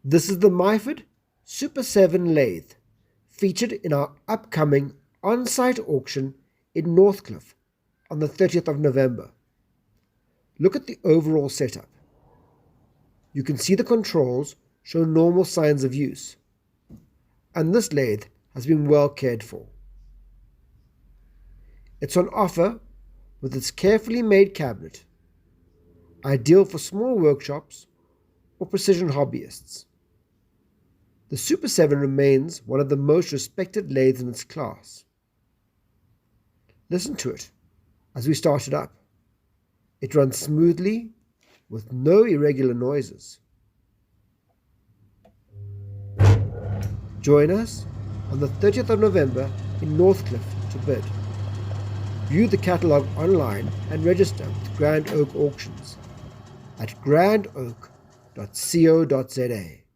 This is the Myford Super 7 lathe, featured in our upcoming on-site auction in Northcliff on the 30th of November. Look at the overall setup. You can see the controls show normal signs of use, and this lathe has been well cared for. It's on offer with its carefully made cabinet, ideal for small workshops or precision hobbyists. The Super 7 remains one of the most respected lathes in its class. Listen to it as we start it up. It runs smoothly with no irregular noises. Join us on the 30th of November in Northcliff to bid. View the catalogue online and register with Grand Oak Auctions at grandoak.co.za.